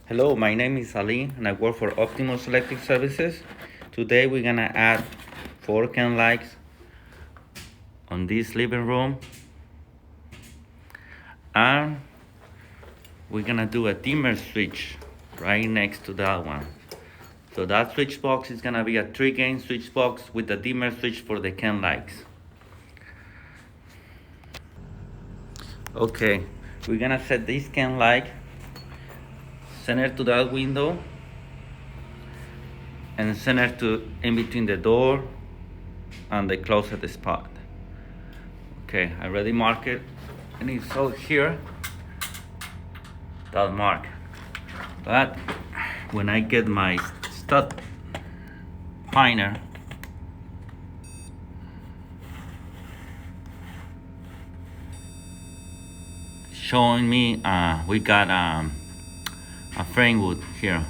Hello, my name is Ali and I work for Optimus Electric Services. Today we're gonna add 4 can lights on this living room, and we're gonna do a dimmer switch right next to that one. So that switch box is gonna be a 3-gain switch box with a dimmer switch for the can lights. Okay, we're gonna set this can light center to that window and center to in between the door and the closet spot. Okay, I already marked it, and it's all here, that mark. But when I get my stud finder, showing me we got a frame wood here.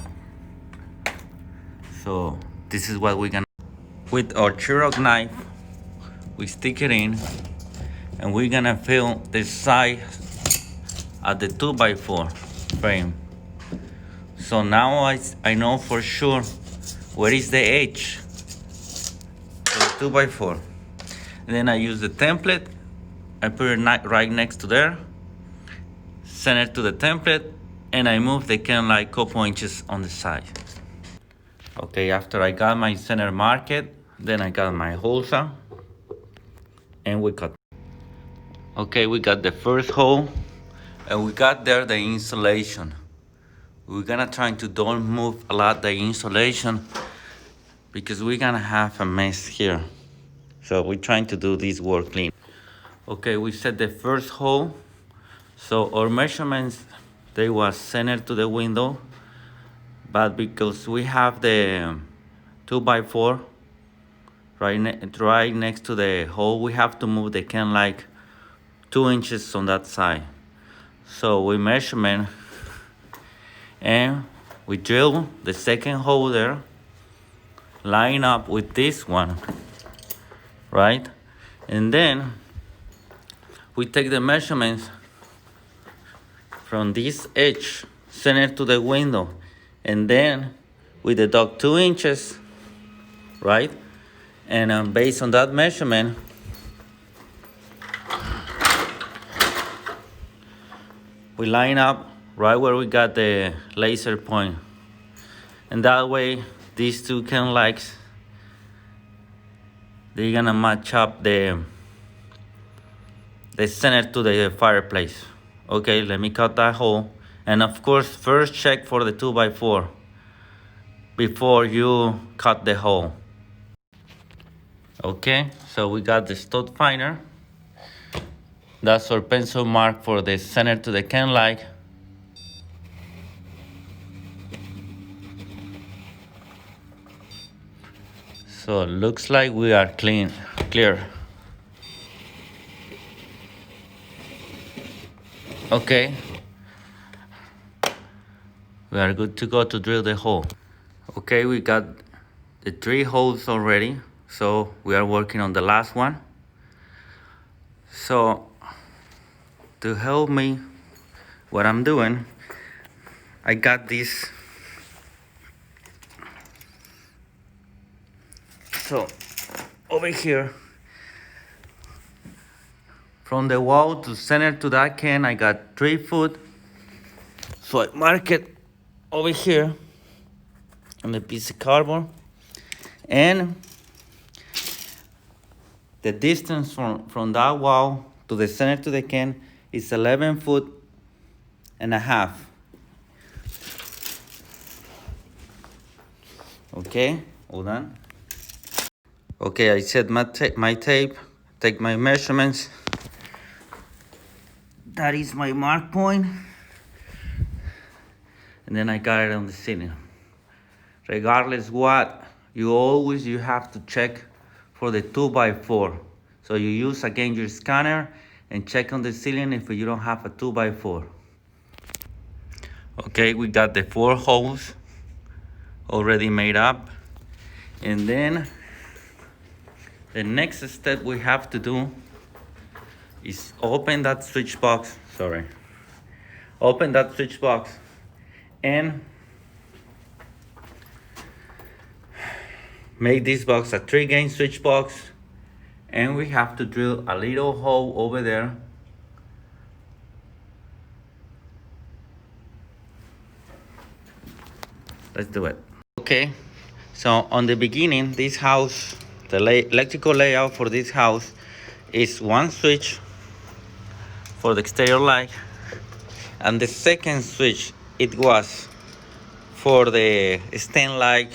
So this is what we're gonna, with our Cherokee knife, we stick it in, and we're gonna fill the side at the 2x4 frame. So now I know for sure where is the edge for the 2x4. And then I use the template, I put it right next to there, center to the template, and I move the can light couple inches on the side. Okay, after I got my center marked, then I got my holes out, and we cut. Okay, we got the first hole, and we got there the insulation. We're gonna try to don't move a lot the insulation because we're gonna have a mess here. So we're trying to do this work clean. Okay, we set the first hole. So our measurements, they was centered to the window, but because we have the 2x4 right next to the hole, we have to move the can like 2 inches on that side. So we measurement, and we drill the second hole there, line up with this one, right? And then we take the measurements from this edge center to the window, and then we deduct 2 inches, right? And based on that measurement, we line up right where we got the laser point. And that way, these two can lights, they're gonna match up the center to the fireplace. Okay, let me cut that hole. And of course, first check for the 2x4 before you cut the hole. Okay, so we got the stud finder. That's our pencil mark for the center to the can light. So it looks like we are clear. Okay, we are good to go to drill the hole. Okay, we got the 3 holes already, so we are working on the last one. So to help me what I'm doing, I got this. So over here, from the wall to center to that can, I got 3 foot. So I mark it over here on the piece of cardboard, and the distance from that wall to the center to the can is 11 foot and a half. Okay, hold on. Okay, I set my tape, take my measurements. That is my mark point. And then I got it on the ceiling. Regardless what, you have to check for the 2x4. So you use again your scanner and check on the ceiling if you don't have a 2x4. Okay, we got the 4 holes already made up. And then the next step we have to do is open that switch box, open that switch box and make this box a 3-gain switch box, and we have to drill a little hole over there. Let's do it. Okay, so on the beginning, this house, the electrical layout for this house is one switch for the exterior light, and the second switch, it was for the stand light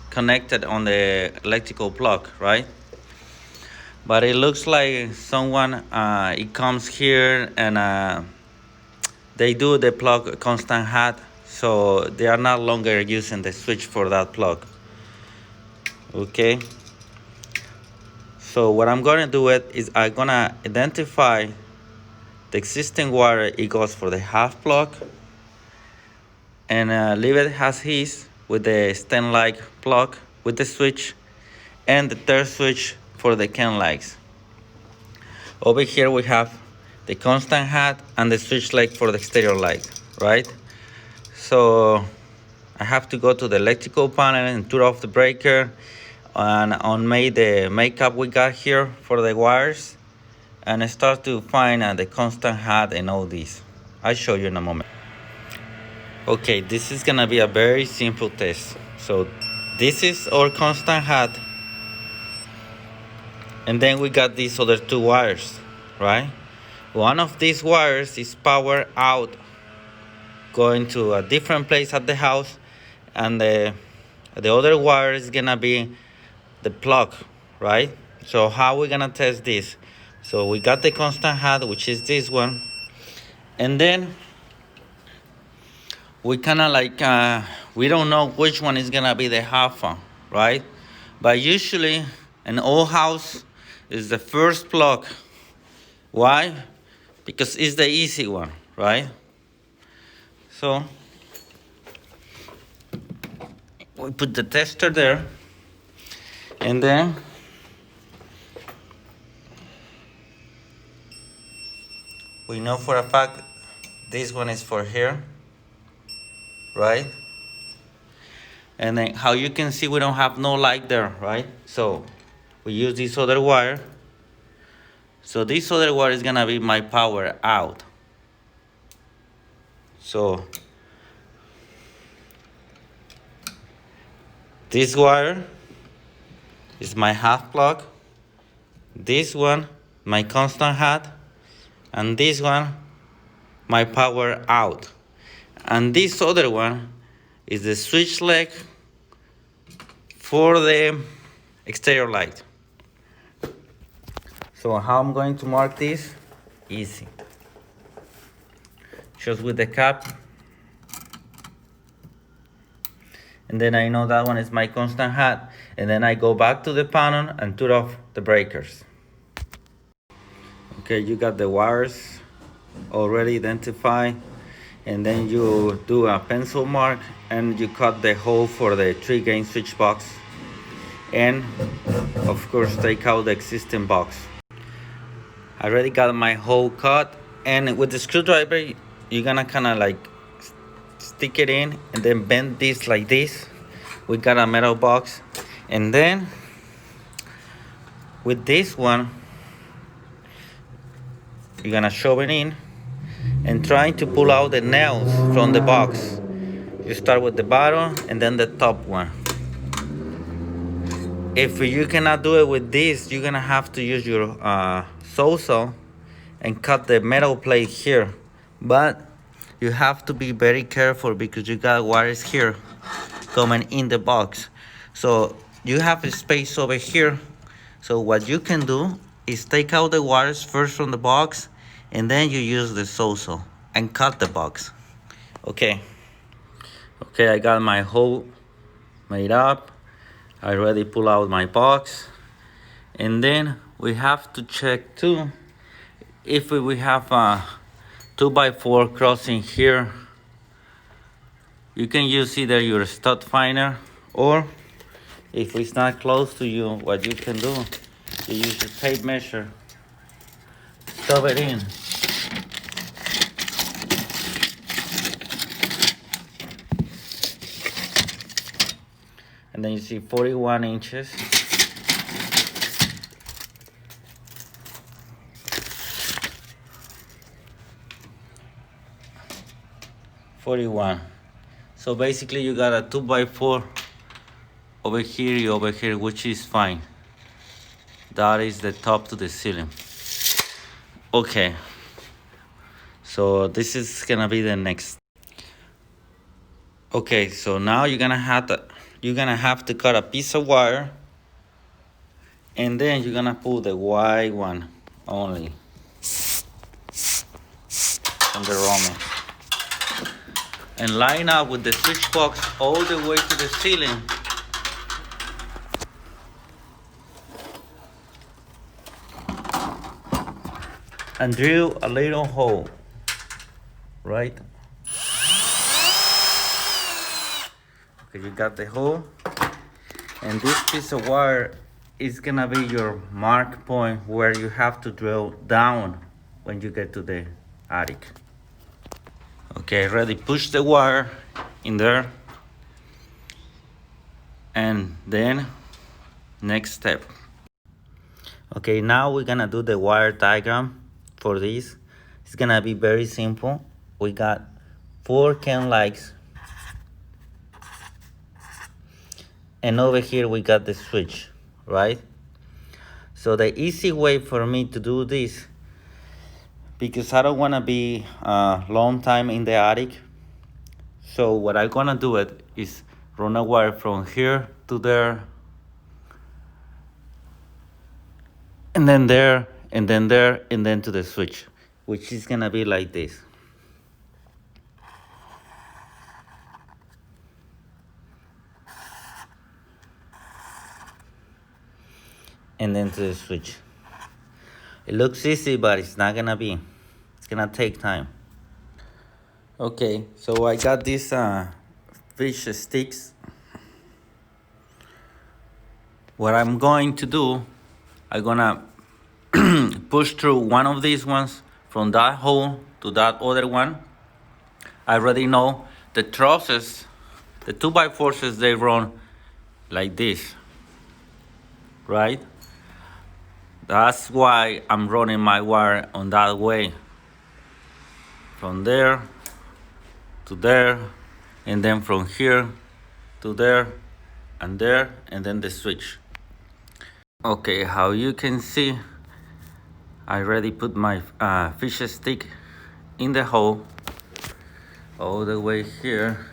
connected on the electrical plug, right? But it looks like someone it comes here and they do the plug constant hat, so they are not longer using the switch for that plug. Okay, so what I'm gonna do is I'm gonna identify the existing wire. It goes for the half plug, and leave it as is with the stand light plug with the switch, and the third switch for the can lights. Over here we have the constant hat and the switch leg for the exterior light, right? So I have to go to the electrical panel and turn off the breaker and unmake the makeup we got here for the wires, and I start to find the constant hat and all these. I'll show you in a moment. Okay, this is gonna be a very simple test. So this is our constant hat, and then we got these other two wires, right? One of these wires is power out, going to a different place at the house, and the other wire is gonna be the plug, right? So how we gonna test this? So we got the constant hat, which is this one, and then we kind of like we don't know which one is gonna be the half one, right? But usually an old house is the first plug. Why? Because it's the easy one, right? So we put the tester there, and then we know for a fact this one is for here, right? And then how you can see, we don't have no light there, right? So we use this other wire. So this other wire is gonna be my power out. So this wire is my half plug, this one my constant hat, and this one my power out, and this other one is the switch leg for the exterior light. So how I'm going to mark this? Easy. Just with the cap. And then I know that one is my constant hat. And then I go back to the panel and turn off the breakers. Okay, you got the wires already identified. And then you do a pencil mark and you cut the hole for the 3-gain switch box. And of course take out the existing box. I already got my hole cut, and with the screwdriver you're gonna kind of like stick it in and then bend this like this. We got a metal box, and then with this one you're gonna shove it in and trying to pull out the nails from the box. You start with the bottom and then the top one. If you cannot do it with this, you're gonna have to use your saw and cut the metal plate here. But you have to be very careful because you got wires here coming in the box. So you have a space over here. So what you can do is take out the wires first from the box, and then you use the saw and cut the box. Okay, I got my hole made up. I already pull out my box, and then we have to check too if we have a 2x4 crossing here. You can use either your stud finder, or if it's not close to you, what you can do, you use your tape measure, stuff it in, and then you see 41 inches. So basically you got a 2x4 over here, which is fine. That is the top to the ceiling. Okay, so this is gonna be the next. Okay, so now you're gonna have to cut a piece of wire, and then you're gonna pull the white one only from the Roman, and line up with the switch box all the way to the ceiling. And drill a little hole, right? Okay, you got the hole, and this piece of wire is gonna be your mark point where you have to drill down when you get to the attic. Okay, ready? Push the wire in there, and then next step. Okay, now we're gonna do the wire diagram for this. It's gonna be very simple. We got 4 can lights, and over here we got the switch, right? So the easy way for me to do this, because I don't want to be a long time in the attic, so what I'm gonna do it is run a wire from here to there, and then there, and then there, and then to the switch, which is gonna be like this. And then to the switch. It looks easy, but it's not gonna be. It's gonna take time. Okay, so I got these fish sticks. What I'm going to do, I'm gonna push through one of these ones from that hole to that other one. I already know the trusses, the 2x4s, they run like this, right? That's why I'm running my wire on that way. From there to there, and then from here to there, and then the switch. Okay, how you can see, I already put my fish stick in the hole all the way here,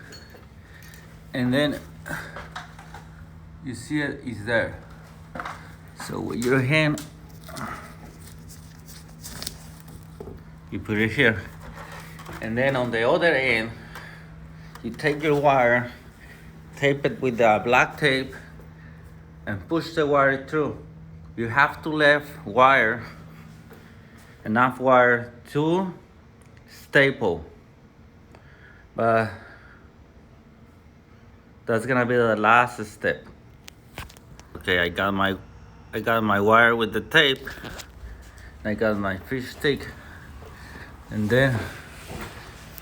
and then you see it is there. So with your hand, you put it here, and then on the other end, you take your wire, tape it with the black tape, and push the wire through. You have to leave wire, enough wire to staple, but that's gonna be the last step. Okay, I got my wire with the tape, I got my fish stick, and then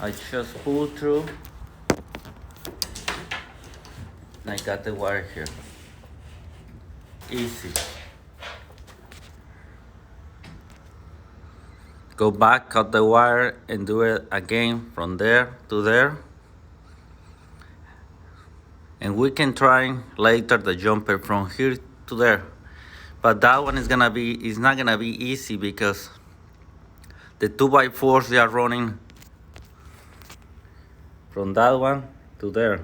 I just pull through, and I got the wire here. Easy. Go back, cut the wire, and do it again from there to there. And we can try later the jumper from here to there. But that one is not gonna be easy, because the 2x4s, they are running from that one to there.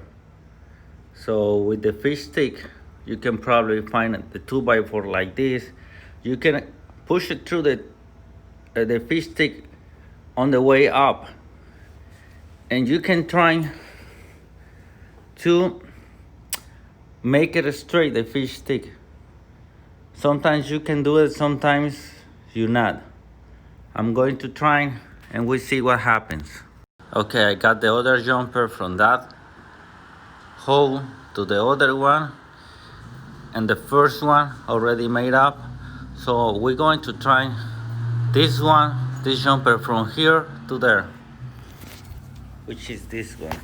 So with the fish stick, you can probably find the 2x4 like this. You can push it through the fish stick on the way up, and you can try to make it straight, the fish stick. Sometimes you can do it, sometimes you're not. I'm going to try, and we'll see what happens. Okay, I got the other jumper from that hole to the other one, and the first one already made up. So we're going to try this jumper from here to there, which is this one,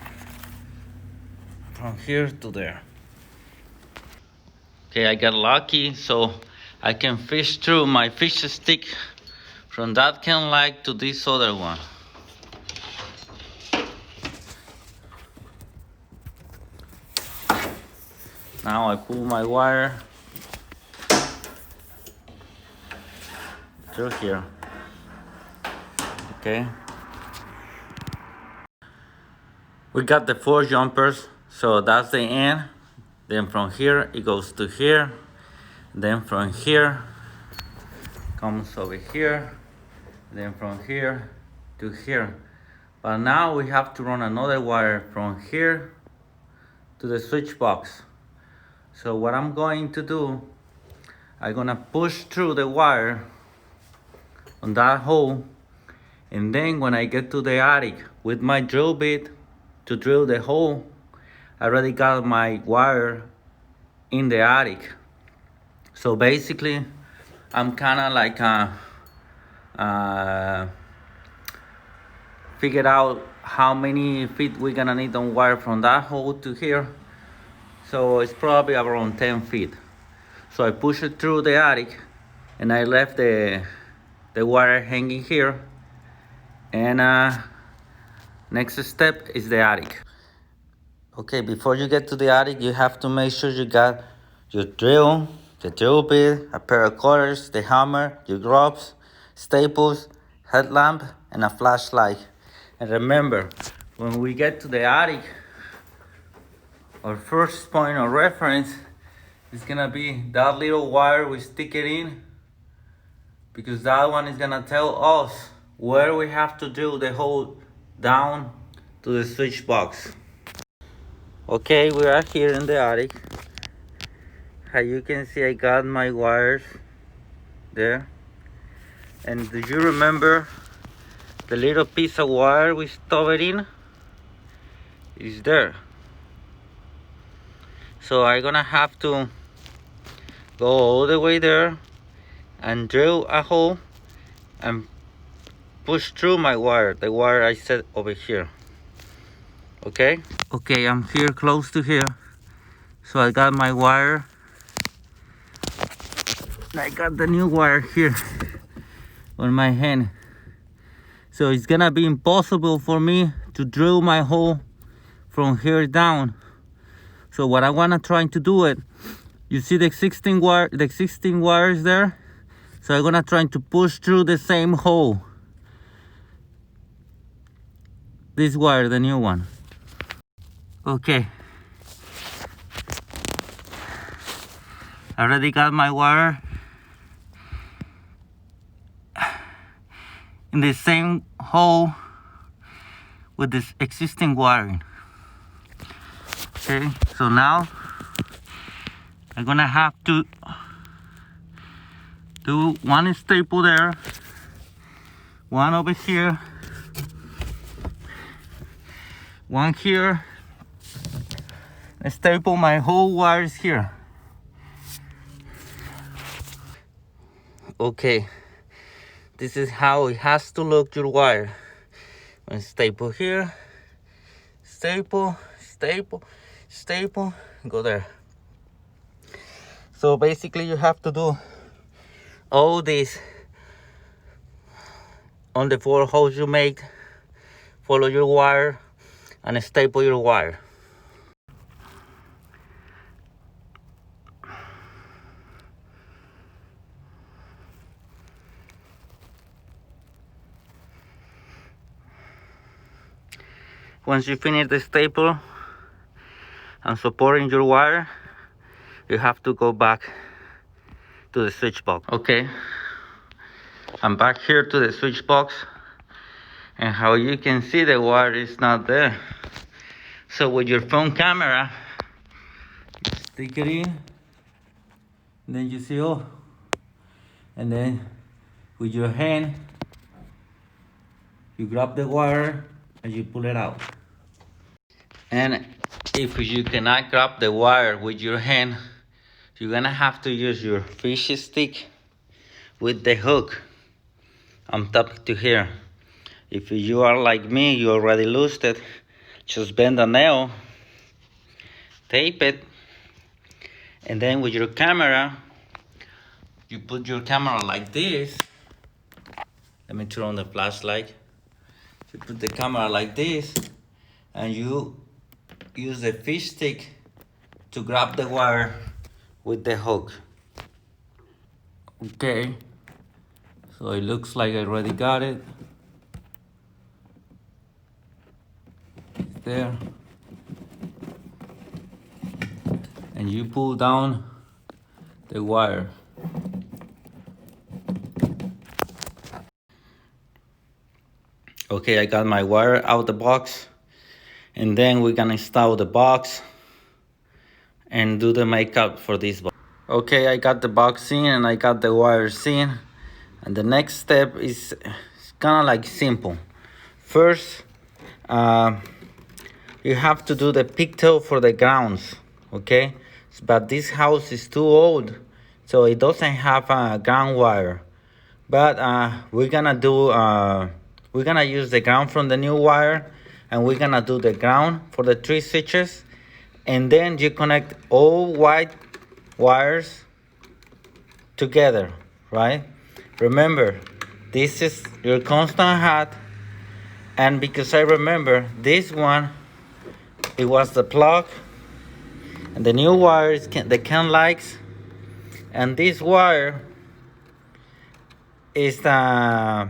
from here to there. Okay, I got lucky, so I can fish through my fish stick from that can light to this other one. Now I pull my wire through here. Okay. We got the 4 jumpers, so that's the end. Then from here it goes to here. Then from here comes over here. Then from here to here. But now we have to run another wire from here to the switch box. So what I'm going to do, I'm gonna push through the wire on that hole, and then when I get to the attic with my drill bit to drill the hole, I already got my wire in the attic. So basically I'm kind of like figured out how many feet we're gonna need on wire from that hole to here. So it's probably around 10 feet. So I push it through the attic and I left the wire hanging here. And next step is the attic. Okay, before you get to the attic, you have to make sure you got your drill, the drill bit, a pair of cutters, the hammer, your gloves, staples, headlamp, and a flashlight. And remember, when we get to the attic, our first point of reference is gonna be that little wire we stick it in, because that one is gonna tell us where we have to drill the hole down to the switch box. Okay, we are here in the attic. As you can see, I got my wires there. And do you remember the little piece of wire we stuck it in? Is there. So I'm gonna have to go all the way there and drill a hole and push through my wire, the wire I set over here. Okay? Okay, I'm here close to here. So I got my wire. I got the new wire here on my hand. So it's gonna be impossible for me to drill my hole from here down. So what I wanna try to do it, you see the existing wires there? So I'm gonna try to push through the same hole. This wire, the new one. Okay. I already got my wire in the same hole with this existing wiring. Okay, so now I'm gonna have to do one staple there, one over here, one here, and staple my whole wires here. Okay, this is how it has to look, your wire. One staple here, staple, staple, staple, go there. So basically you have to do all this on the 4 holes you make. Follow your wire and staple your wire. Once you finish the staple and supporting your wire, you have to go back to the switch box. Okay, I'm back here to the switch box, and how you can see the wire is not there. So with your phone camera, stick it in, and then you see, oh, and then with your hand, you grab the wire and you pull it out. And if you cannot grab the wire with your hand, you're gonna have to use your fish stick with the hook on top to here. If you are like me, you already loosed it, just bend the nail, tape it, And then with your camera, you put your camera like this. Let me turn on the flashlight. You put the camera like this, and you use the fish stick to grab the wire with the hook. Okay, so it looks like I already got it. It's there. And you pull down the wire. Okay, I got my wire out the box, and then we're gonna install the box and do the makeup for this box. Okay, I got the box in and I got the wires in, and the next step is kind of like simple. First, you have to do the pigtail for the grounds, okay? But this house is too old, so it doesn't have a ground wire. But we're gonna use the ground from the new wire, and we're gonna do the ground for the 3 switches, and then you connect all white wires together, right? Remember, this is your constant hat, and because I remember this one, it was the plug, and the new wire is the can lights, and this wire is the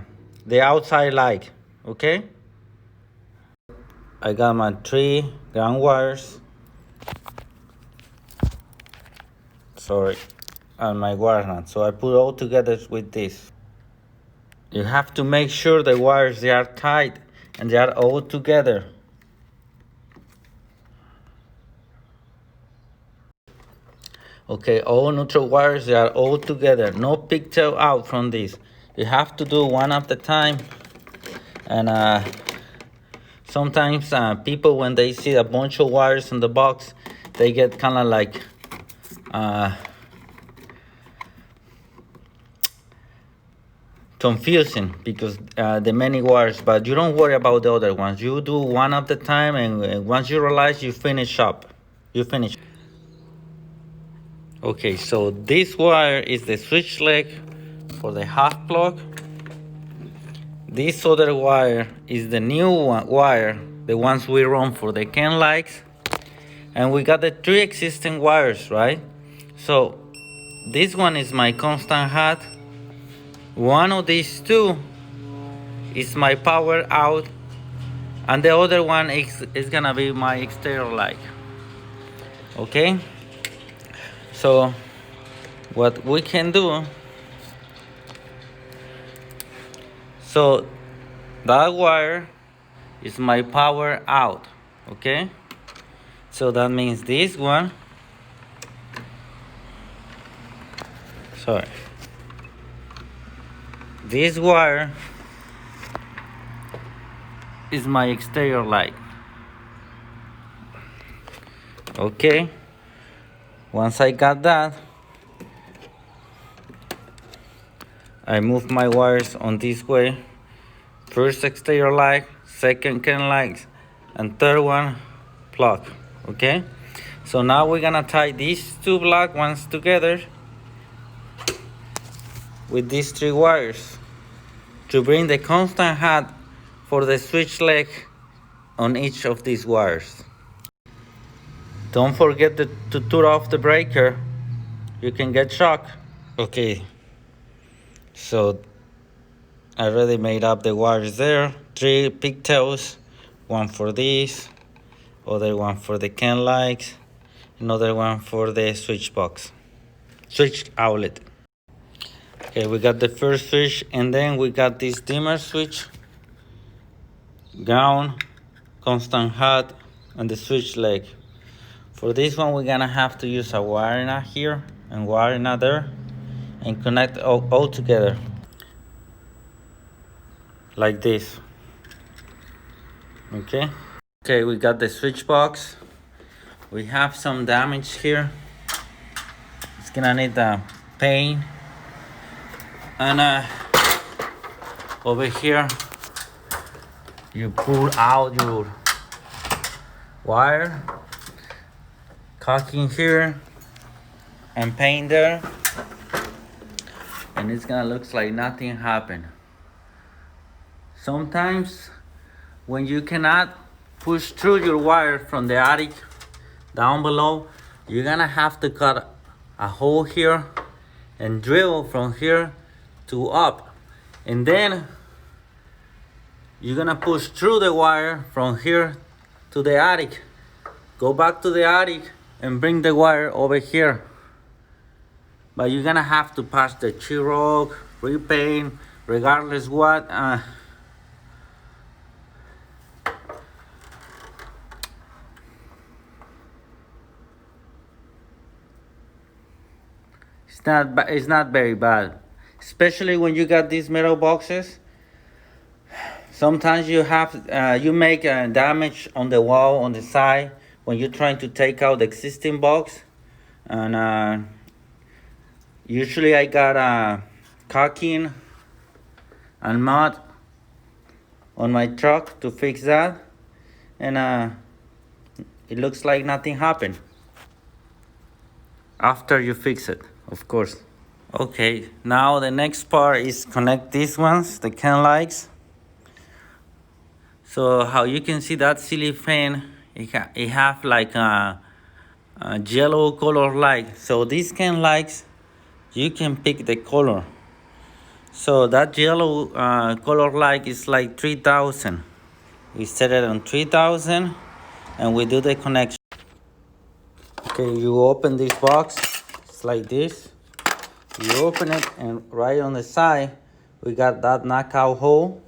outside light. Okay, I got my 3 ground wires, and my wire nut, so I put all together with this. You have to make sure the wires, they are tight and they are all together. Okay, all neutral wires, they are all together. No pigtail out from this. You have to do one at a time. And sometimes people, when they see a bunch of wires in the box, they get kind of like confusing because the many wires. But you don't worry about the other ones. You do one at a time, and once you realize, you finish up. You finish. Okay, so this wire is the switch leg for the half plug. This other wire is the new wire, the ones we run for the can lights. And we got the 3 existing wires, right? So this one is my constant hat. One of these 2 is my power out, and the other one is gonna be my exterior light. Okay, so what we can do, so that wire is my power out. Okay, so that means this one, this wire is my exterior light. Okay, once I got that, I move my wires on this way. First exterior light, second can light, and third one plug. Okay, so now we're gonna tie these 2 black ones together with these 3 wires to bring the constant hat for the switch leg on each of these wires. Don't forget to turn off the breaker. You can get shocked. Okay, so I already made up the wires there. 3 pigtails, one for this, other one for the can lights, another one for the switch outlet. Okay, we got the first switch, and then we got this dimmer switch, ground, constant hat, and the switch leg. For this one, we're gonna have to use a wire nut here and wire nut there, and connect all together like this. Okay, we got the switch box. We have some damage here. It's gonna need a paint, and over here you pull out your wire, cocking here, and paint there, and it's gonna look like nothing happened. Sometimes when you cannot push through your wire from the attic down below, you're gonna have to cut a hole here and drill from here to up, and then you're gonna push through the wire from here to the attic, go back to the attic and bring the wire over here. But you're gonna have to pass the sheetrock, repaint, regardless what. It's not very bad, especially when you got these metal boxes. Sometimes you make damage on the wall on the side when you're trying to take out the existing box, and usually I got caulking and mud on my truck to fix that, and it looks like nothing happened after you fix it, of course. Okay, now the next part is connect these ones, the can lights. So how you can see that ceiling fan, it have like a yellow color light. So these can lights, you can pick the color. So that yellow color light is like 3000. We set it on 3000 and we do the connection. Okay, you open this box, it's like this. You open it, and right on the side we got that knockout hole.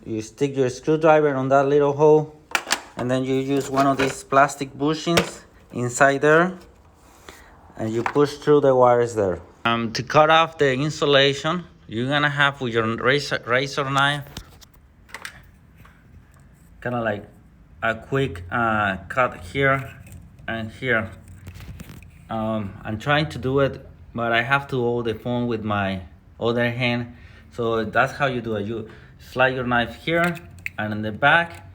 You stick your screwdriver on that little hole, and then you use one of these plastic bushings inside there, and you push through the wires there. To cut off the insulation, you're gonna have with your razor knife kind of like a quick cut here and here. I'm trying to do it, but I have to hold the phone with my other hand, so that's how you do it. You slide your knife here and in the back.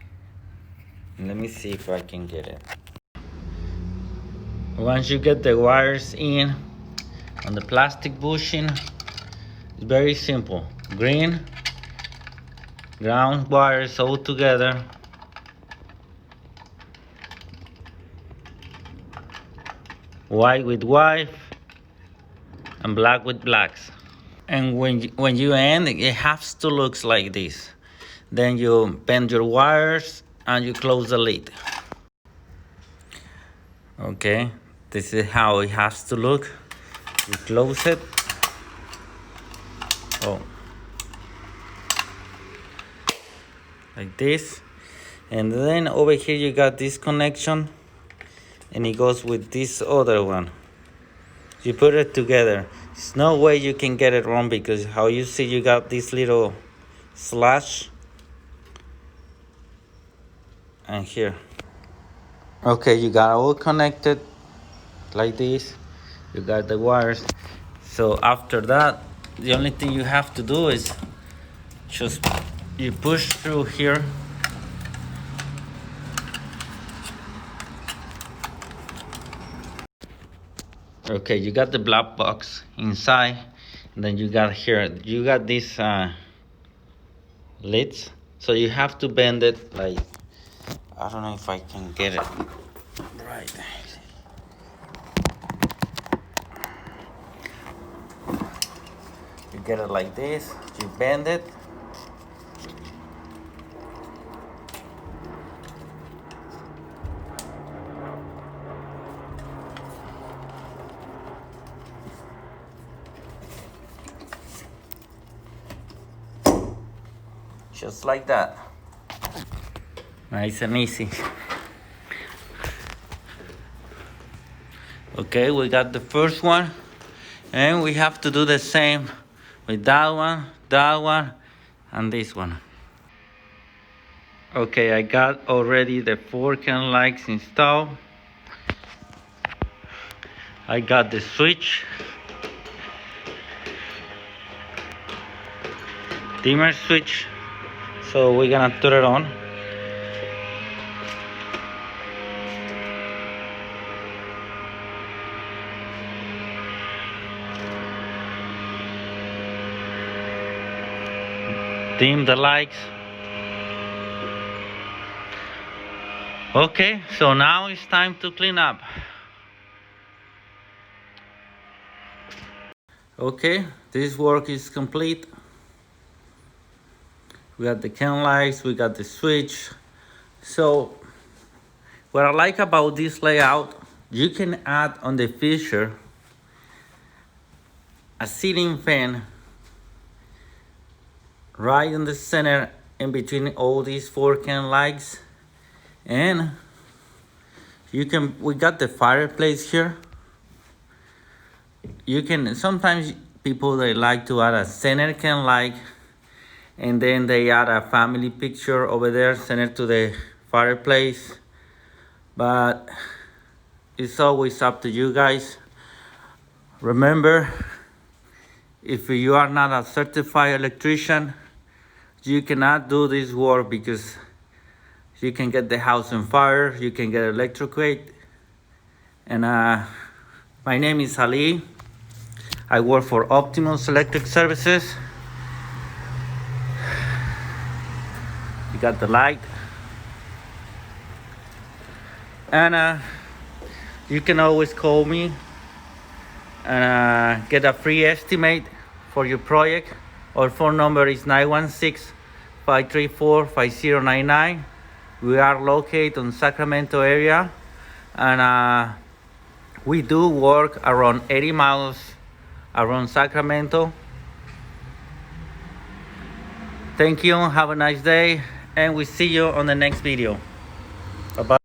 Let me see if I can get it. Once you get the wires in on the plastic bushing, it's very simple. Green, ground wires all together. White with white and black with blacks. And when you end, it has to look like this. Then you bend your wires and you close the lid. Okay, this is how it has to look. You close it. Oh, like this. And then over here you got this connection, and it goes with this other one. You put it together. There's no way you can get it wrong, because how you see you got this little slash and here. Okay, you got all connected like this. You got the wires. So after that, the only thing you have to do is just you push through here. Okay, you got the black box inside, and then you got here, you got these lids, so you have to bend it like, I don't know if I can get it right. You get it like this, you bend it, just like that. Nice and easy. Okay, we got the first one, and we have to do the same with that one, and this one. Okay, I got already the 4 can lights installed. I got the switch, dimmer switch, so we're gonna turn it on. dim the lights. Okay, so now it's time to clean up. Okay, this work is complete. We got the can lights, we got the switch. So what I like about this layout, you can add on the feature a ceiling fan right in the center in between all these 4 can lights. And we got the fireplace here. You can, sometimes people, they like to add a center can light, and then they add a family picture over there center to the fireplace. But it's always up to you guys. Remember, if you are not a certified electrician, you cannot do this work, because you can get the house on fire, you can get electrocuted. And my name is Ali. I work for Optimus Electric Services. You got the light. And you can always call me and get a free estimate for your project. Our phone number is 916-534-5099. We are located in Sacramento area, and we do work around 80 miles around Sacramento. Thank you, have a nice day, and we see you on the next video. Bye-bye.